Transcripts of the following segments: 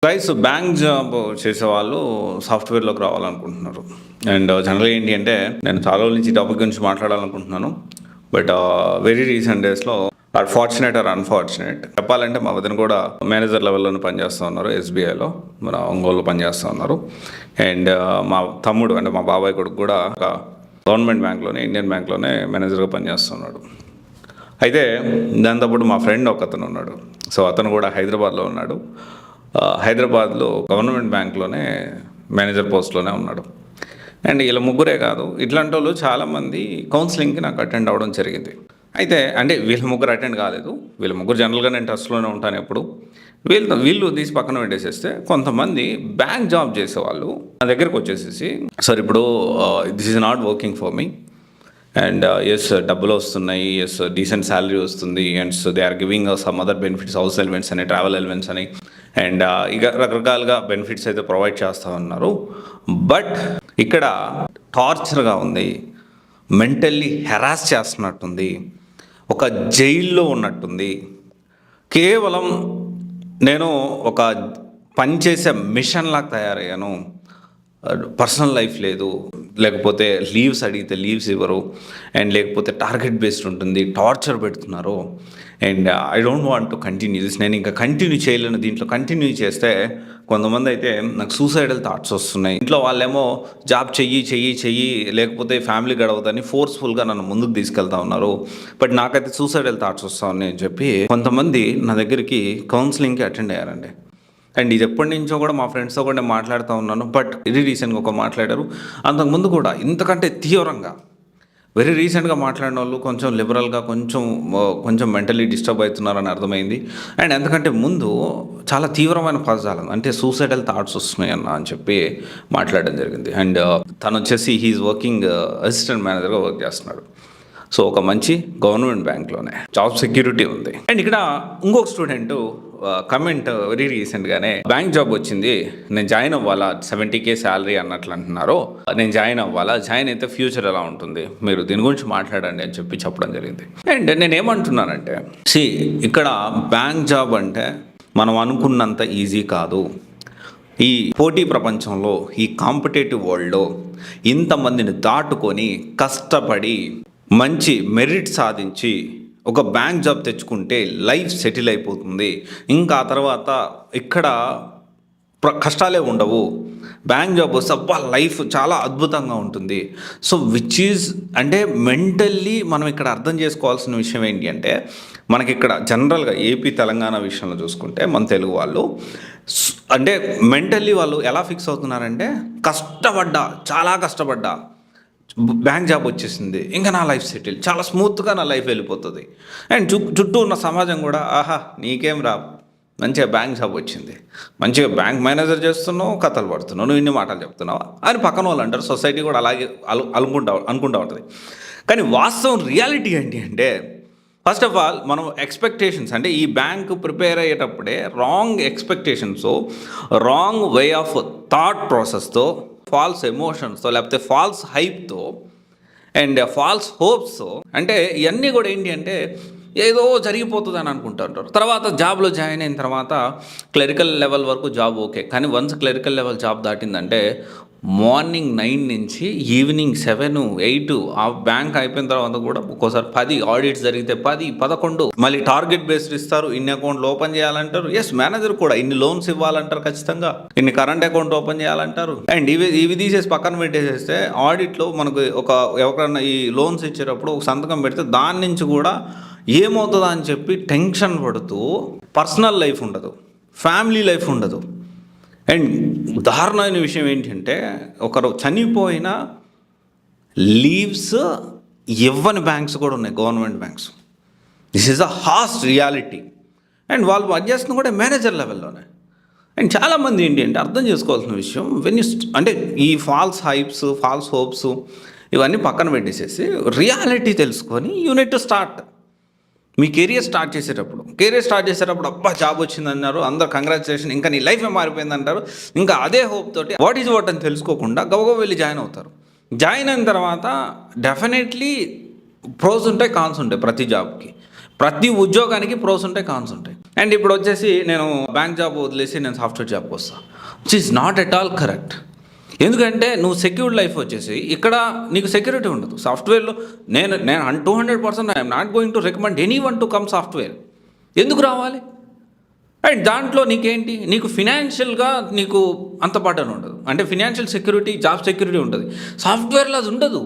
Guys bank job చేసేవాళ్ళు సాఫ్ట్వేర్లోకి రావాలనుకుంటున్నారు. And జనరల్గా ఏంటి అంటే నేను చాలా రోజుల నుంచి ఈ టాపిక్ గురించి మాట్లాడాలనుకుంటున్నాను. బట్ వెరీ రీసెంట్ డేస్లో ఫార్చునేట్ ఆర్ అన్ఫార్చునేట్ చెప్పాలంటే మా వదిన కూడా మేనేజర్ లెవెల్లోనే పనిచేస్తూ ఉన్నారు. ఎస్బీఐలో మన ఒంగోలులో పనిచేస్తూ ఉన్నారు. అండ్ మా తమ్ముడు అంటే మా బాబాయ్ కొడుకు కూడా గవర్నమెంట్ బ్యాంక్లోనే ఇండియన్ బ్యాంక్లోనే మేనేజర్గా పనిచేస్తున్నాడు. అయితే దాంతోపాటు మా ఫ్రెండ్ ఒకతను ఉన్నాడు. సో అతను కూడా హైదరాబాద్లో ఉన్నాడు. హైదరాబాద్లో గవర్నమెంట్ బ్యాంక్లోనే మేనేజర్ పోస్ట్లోనే ఉన్నాడు. అండ్ వీళ్ళ ముగ్గురే కాదు, ఇట్లాంటి వాళ్ళు చాలామంది కౌన్సిలింగ్కి నాకు అటెండ్ అవ్వడం జరిగింది. అయితే అంటే వీళ్ళ ముగ్గురు అటెండ్ కాలేదు. వీళ్ళ ముగ్గురు జనరల్గా నేను ట్రస్ట్లోనే ఉంటాను ఎప్పుడు. వీళ్ళు తీసి పక్కన పెట్టేసేస్తే కొంతమంది బ్యాంక్ జాబ్ చేసేవాళ్ళు నా దగ్గరకు వచ్చేసేసి, సార్ ఇప్పుడు this is not working for me and yes డబ్బులు వస్తున్నాయి, ఎస్ డీసెంట్ శాలరీ వస్తుంది, and so they are giving some other benefits, house elements అని, ట్రావెల్ ఎలిమెంట్స్ అని, అండ్ ఇక రకరకాలుగా బెనిఫిట్స్ అయితే ప్రొవైడ్ చేస్తూ ఉన్నారు. బట్ ఇక్కడ టార్చర్గా ఉంది, మెంటల్లీ హెరాస్ చేస్తున్నట్టుంది, ఒక జైల్లో ఉన్నట్టుంది. కేవలం నేను ఒక పనిచేసే మిషన్ లాగా తయారయ్యాను. పర్సనల్ లైఫ్ లేదు, లేకపోతే లీవ్స్ అడిగితే లీవ్స్ ఇవ్వరు, అండ్ లేకపోతే టార్గెట్ బేస్డ్ ఉంటుంది, టార్చర్ పెడుతున్నారు. And I don't want to continue this. నేను ఇంకా కంటిన్యూ చేయలేను. దీంట్లో కంటిన్యూ చేస్తే కొంతమంది అయితే నాకు సూసైడల్ థాట్స్ వస్తున్నాయి. ఇంట్లో వాళ్ళేమో జాబ్ చెయ్యి లేకపోతే ఫ్యామిలీ గడవదని ఫోర్స్ఫుల్గా నన్ను ముందుకు తీసుకెళ్తా ఉన్నారు. బట్ నాకైతే సూసైడల్ థాట్స్ వస్తా ఉన్నాయి అని చెప్పి కొంతమంది నా దగ్గరికి కౌన్సిలింగ్కి అటెండ్ అయ్యారండి. అండ్ ఇది ఎప్పటి నుంచో కూడా మా ఫ్రెండ్స్తో కూడా నేను మాట్లాడుతూ ఉన్నాను. బట్ ఇది రీసెంట్గా ఒక మాట్లాడారు. అంతకుముందు కూడా ఇంతకంటే తీవ్రంగా వెరీ రీసెంట్గా మాట్లాడిన వాళ్ళు కొంచెం లిబరల్గా కొంచెం మెంటలీ డిస్టర్బ్ అవుతున్నారని అర్థమైంది. అండ్ ఎందుకంటే ముందు చాలా తీవ్రమైన పదజాలం, అంటే సూసైడల్ థాట్స్ వస్తున్నాయి అని చెప్పి మాట్లాడడం జరిగింది. అండ్ తను వచ్చేసి హీఈస్ వర్కింగ్ అసిస్టెంట్ మేనేజర్గా వర్క్ చేస్తున్నాడు. సో ఒక మంచి గవర్నమెంట్ బ్యాంక్లోనే జాబ్ సెక్యూరిటీ ఉంది. అండ్ ఇక్కడ ఇంకొక స్టూడెంట్ కమెంట్ వెరీ రీసెంట్గానే బ్యాంక్ జాబ్ వచ్చింది, నేను జాయిన్ అవ్వాలా, 70K శాలరీ అన్నట్లు అంటున్నారు, నేను జాయిన్ అవ్వాలా, జాయిన్ అయితే ఫ్యూచర్ ఎలా ఉంటుంది, మీరు దీని గురించి మాట్లాడండి అని చెప్పి చెప్పడం జరిగింది. అండ్ నేను ఏమంటున్నానంటే ఇక్కడ బ్యాంక్ జాబ్ అంటే మనం అనుకున్నంత ఈజీ కాదు. ఈ పోటీ ప్రపంచంలో, ఈ కాంపిటేటివ్ వరల్డ్లో ఇంతమందిని దాటుకొని కష్టపడి మంచి మెరిట్ సాధించి ఒక బ్యాంక్ జాబ్ తెచ్చుకుంటే లైఫ్ సెటిల్ అయిపోతుంది. ఇంకా ఆ తర్వాత ఇక్కడ కష్టాలే ఉండవు. బ్యాంక్ జాబ్ వస్తే లైఫ్ చాలా అద్భుతంగా ఉంటుంది. సో విచ్ ఈజ్ అంటే మెంటల్లీ మనం ఇక్కడ అర్థం చేసుకోవాల్సిన విషయం ఏంటి అంటే, మనకి ఇక్కడ జనరల్గా ఏపీ తెలంగాణ విషయంలో చూసుకుంటే మన తెలుగు వాళ్ళు అంటే మెంటల్లీ వాళ్ళు ఎలా ఫిక్స్ అవుతున్నారంటే, చాలా కష్టపడ్డా బ్యాంక్ జాబ్ వచ్చేసింది, ఇంకా నా లైఫ్ సెటిల్, చాలా స్మూత్గా నా లైఫ్ వెళ్ళిపోతుంది. అండ్ చుట్టూ ఉన్న సమాజం కూడా నీకేం రా, మంచిగా బ్యాంక్ జాబ్ వచ్చింది, మంచిగా బ్యాంక్ మేనేజర్ చేస్తున్నావు, కథలు పడుతున్నావు, నువ్వు ఇన్ని మాటలు చెప్తున్నావా అని పక్కన వాళ్ళు అంటారు. సొసైటీ కూడా అలాగే అనుకుంటూ ఉంటుంది. కానీ వాస్తవం రియాలిటీ ఏంటి అంటే, ఫస్ట్ ఆఫ్ ఆల్ మనం ఎక్స్పెక్టేషన్స్, అంటే ఈ బ్యాంక్ ప్రిపేర్ అయ్యేటప్పుడే wrong expectations, wrong way of thought ప్రాసెస్తో, ఫాల్స్ ఎమోషన్స్తో, లేకపోతే ఫాల్స్ హైప్తో అండ్ ఫాల్స్ హోప్స్తో, అంటే ఇవన్నీ కూడా ఏంటి అంటే ఏదో జరిగిపోతుంది అని అనుకుంటుంటారు. తర్వాత జాబ్లో జాయిన్ అయిన తర్వాత క్లరికల్ లెవెల్ వరకు జాబ్ ఓకే, కానీ వన్స్ క్లరికల్ లెవెల్ జాబ్ దాటిందంటే మార్నింగ్ 9 నుంచి ఈవినింగ్ 7, 8 ఆ బ్యాంక్ అయిపోయిన తర్వాత కూడా ఒక్కోసారి 10 ఆడిట్స్ జరిగితే 10, 11 మళ్ళీ టార్గెట్ బేస్డ్ ఇస్తారు. ఇన్ని అకౌంట్లు ఓపెన్ చేయాలంటారు. ఎస్, మేనేజర్ కూడా ఇన్ని లోన్స్ ఇవ్వాలంటారు, ఖచ్చితంగా ఇన్ని కరెంట్ అకౌంట్ ఓపెన్ చేయాలంటారు. అండ్ ఇవి తీసేసి పక్కన పెట్టేసేస్తే ఆడిట్లో మనకు ఎవరైనా ఈ లోన్స్ ఇచ్చేటప్పుడు ఒక సంతకం పెడితే దాని నుంచి కూడా ఏమవుతుందా అని చెప్పి టెన్షన్ పడుతూ పర్సనల్ లైఫ్ ఉండదు, ఫ్యామిలీ లైఫ్ ఉండదు. అండ్ దారుణమైన విషయం ఏంటంటే, ఒకరు చనిపోయిన లీవ్స్ ఇవ్వని బ్యాంక్స్ కూడా ఉన్నాయి, government banks. This is a host reality. And వాళ్ళు పనిచేస్తున్న కూడా మేనేజర్ లెవెల్లోనే. అండ్ చాలామంది ఏంటి అంటే అర్థం చేసుకోవాల్సిన విషయం, అంటే ఈ ఫాల్స్ హైప్స్, ఫాల్స్ హోప్స్ ఇవన్నీ పక్కన పెట్టేసేసి రియాలిటీ తెలుసుకొని unit to start. Me career start చేసేటప్పుడు జాబ్ వచ్చింది అన్నారు, అందరు కంగ్రాచులేషన్, ఇంకా నీ లైఫ్ మారిపోయింది అంటారు. ఇంకా అదే హోప్ తోటి వాట్ ఈజ్ వాట్ అని తెలుసుకోకుండా గబగబా వెళ్ళి జాయిన్ అవుతారు. జాయిన్ అయిన తర్వాత డెఫినెట్లీ ప్రోస్ ఉంటాయి, కాన్స్ ఉంటాయి. ప్రతి జాబ్కి, ప్రతి ఉద్యోగానికి ప్రోస్ ఉంటాయి, కాన్స్ ఉంటాయి. అండ్ ఇప్పుడు వచ్చేసి నేను బ్యాంక్ జాబ్ వదిలేసి నేను సాఫ్ట్వేర్ జాబ్కి వస్తాను, which is not at all correct. ఎందుకంటే నువ్వు సెక్యూర్డ్ లైఫ్ వచ్చేసి ఇక్కడ నీకు సెక్యూరిటీ ఉండదు. సాఫ్ట్వేర్లో నేను 200% I'm not going to recommend any one to come software. ఎందుకు రావాలి? అండ్ దాంట్లో నీకేంటి, నీకు ఫినాన్షియల్గా నీకు అంత బర్డెన్ ఉండదు. అంటే ఫినాన్షియల్ సెక్యూరిటీ, జాబ్ సెక్యూరిటీ ఉంటుంది, సాఫ్ట్వేర్లో అది ఉండదు.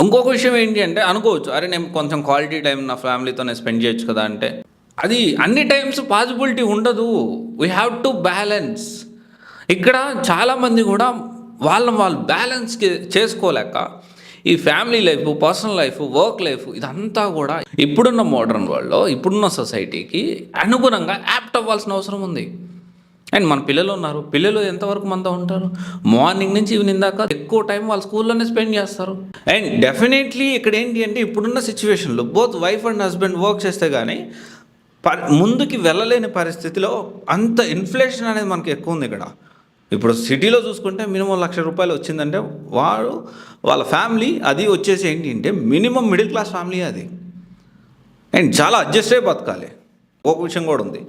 ఇంకొక విషయం ఏంటి అంటే అనుకోవచ్చు, అరే నేను కొంచెం క్వాలిటీ టైం నా ఫ్యామిలీతో నేను స్పెండ్ చేయొచ్చు కదా అంటే, అది అన్ని టైమ్స్ పాసిబిలిటీ ఉండదు. We have to balance. ఇక్కడ చాలామంది కూడా వాళ్ళు బ్యాలెన్స్ చేసుకోలేక ఈ family life, personal life, work life ఇదంతా కూడా ఇప్పుడున్న మోడర్న్ వరల్డ్లో, ఇప్పుడున్న సొసైటీకి అనుగుణంగా యాప్ట్ అవ్వాల్సిన అవసరం ఉంది. అండ్ మన పిల్లలు ఉన్నారు, పిల్లలు ఎంతవరకు మనతో ఉంటారు? మార్నింగ్ నుంచి ఈవినింగ్ దాకా ఎక్కువ టైం వాళ్ళ స్కూల్లోనే స్పెండ్ చేస్తారు. అండ్ డెఫినెట్లీ ఇక్కడ ఏంటి అంటే ఇప్పుడున్న సిచ్యువేషన్లో both wife and husband work చేస్తే కానీ ముందుకి వెళ్ళలేని పరిస్థితిలో అంత ఇన్ఫ్లేషన్ అనేది మనకి ఎక్కువ ఉంది ఇక్కడ. ఇప్పుడు సిటీలో చూసుకుంటే మినిమం ₹1,00,000 వచ్చిందంటే వాళ్ళ ఫ్యామిలీ అది వచ్చేసి ఏంటి అంటే మినిమం మిడిల్ క్లాస్ ఫ్యామిలీ అది. అండ్ చాలా అడ్జస్ట్ అయ్యి బతకాలి. ఒక విషయం కూడా ఉంది,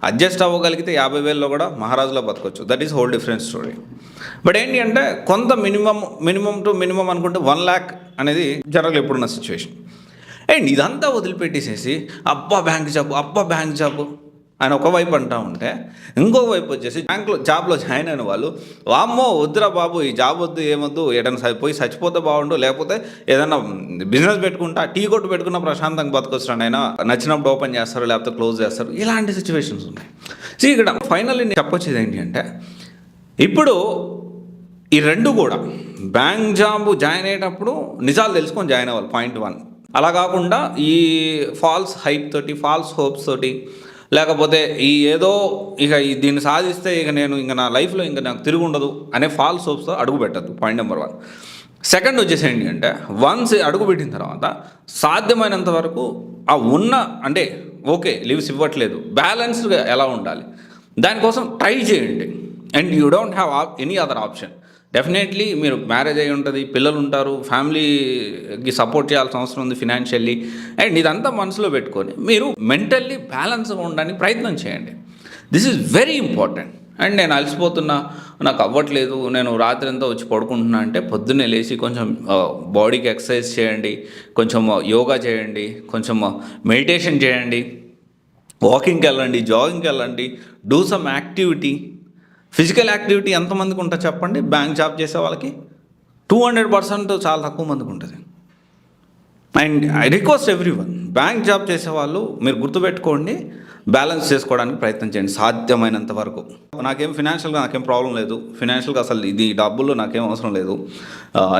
అడ్జస్ట్ అవ్వగలిగితే 50,000లో కూడా మహారాజులో బతకొచ్చు. That is whole different story. But ఏంటి అంటే కొంత మినిమం టు మినిమం అనుకుంటే 1 lakh అనేది జనరల్ ఇప్పుడున్న సిచ్యువేషన్. అండ్ ఇదంతా వదిలిపెట్టేసేసి అబ్బా బ్యాంక్ జాబ్ అని ఒకవైపు అంటూ ఉంటే, ఇంకొక వైపు వచ్చేసి జాబ్లో జాయిన్ అయిన వాళ్ళు వామ్మో వద్దురా బాబు ఈ జాబ్ వద్దు, ఏమొద్దు, ఏదైనా పోయి చచ్చిపోతే బాగుండు, లేకపోతే ఏదైనా బిజినెస్ పెట్టుకుంటా, టీ కొట్టు పెట్టుకున్న ప్రశాంతంగా బతకొచ్చాడు, అయినా నచ్చినప్పుడు ఓపెన్ చేస్తారు లేకపోతే క్లోజ్ చేస్తారు. ఇలాంటి సిచ్యువేషన్స్ ఉన్నాయి. సో ఇక్కడ ఫైనల్లీ నేను చెప్పొచ్చేది ఏంటి అంటే ఇప్పుడు ఈ రెండు కూడా బ్యాంక్ జాబ్ జాయిన్ అయ్యేటప్పుడు నిజాలు తెలుసుకొని జాయిన్ అవ్వాలి, పాయింట్ 1. అలా కాకుండా ఈ ఫాల్స్ హైప్ తోటి, ఫాల్స్ హోప్స్ తోటి, లేకపోతే ఈ ఏదో ఇక దీన్ని సాధిస్తే ఇక నా లైఫ్లో ఇంకా నాకు తిరిగి ఉండదు అనే ఫాల్స్ హోప్స్తో అడుగు పెట్టద్దు, పాయింట్ నెంబర్ 1. సెకండ్ వచ్చేసి ఏంటి అంటే వన్స్ అడుగు పెట్టిన తర్వాత సాధ్యమైనంత వరకు ఆ అంటే ఓకే లీవ్స్ ఇవ్వట్లేదు, బ్యాలెన్స్డ్గా ఎలా ఉండాలి దానికోసం ట్రై చేయండి. And you don't have any other option. Definitely మీరు మ్యారేజ్ అయ్యి ఉంటుంది, పిల్లలు ఉంటారు, ఫ్యామిలీకి సపోర్ట్ చేయాల్సిన అవసరం ఉంది ఫినాన్షియల్లీ. అండ్ ఇదంతా మనసులో పెట్టుకొని మీరు మెంటల్లీ బ్యాలెన్స్గా ఉండడానికి ప్రయత్నం చేయండి. This is very important. And నేను అలసిపోతున్నా, నాకు అవ్వట్లేదు, నేను రాత్రి అంతా వచ్చి పడుకుంటున్నా అంటే పొద్దున్నే లేచి కొంచెం బాడీకి ఎక్సర్సైజ్ చేయండి, కొంచెం యోగా చేయండి, కొంచెం మెడిటేషన్ చేయండి, వాకింగ్కి వెళ్ళండి, జాగింగ్కి వెళ్ళండి, do some activity. Physical activity ఎంతమందికి ఉంటుంది చెప్పండి? బ్యాంక్ జాబ్ చేసే వాళ్ళకి 200% చాలా తక్కువ మందికి ఉంటుంది. And I request everyone, bank job చేసేవాళ్ళు మీరు గుర్తుపెట్టుకోండి, బ్యాలెన్స్ చేసుకోవడానికి ప్రయత్నం చేయండి సాధ్యమైనంత వరకు. నాకేం ప్రాబ్లం లేదు, ఫినాన్షియల్గా అసలు ఇది డబ్బులు నాకేం అవసరం లేదు,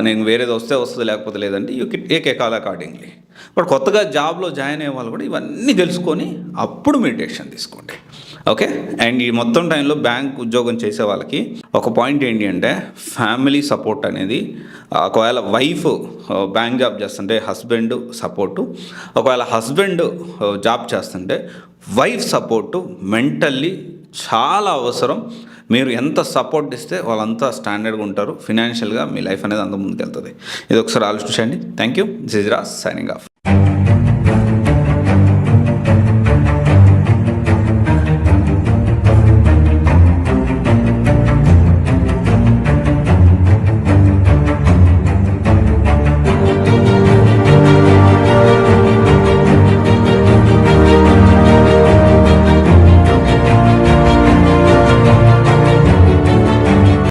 నేను వేరేది వస్తుంది లేకపోతే లేదంటే you can take a call accordingly. But కొత్తగా జాబ్లో జాయిన్ అయ్యే వాళ్ళు కూడా ఇవన్నీ తెలుసుకొని అప్పుడు మెడిటేషన్ తీసుకోండి, ఓకే. అండ్ ఈ మొత్తం టైంలో బ్యాంక్ ఉద్యోగం చేసే వాళ్ళకి ఒక పాయింట్ ఏంటి అంటే ఫ్యామిలీ సపోర్ట్ అనేది, ఒకవేళ వైఫ్ బ్యాంక్ జాబ్ చేస్తుంటే హస్బెండ్ సపోర్టు, ఒకవేళ హస్బెండ్ జాబ్ చేస్తుంటే వైఫ్ సపోర్టు మెంటల్లీ చాలా అవసరం. మీరు ఎంత సపోర్ట్ ఇస్తే వాళ్ళంతా స్టాండర్డ్గా ఉంటారు, ఫినాన్షియల్గా మీ లైఫ్ అనేది అంత ముందుకు వెళ్తుంది. ఇది ఒకసారి ఆలోచించండి. Thank you. This is Raj signing off.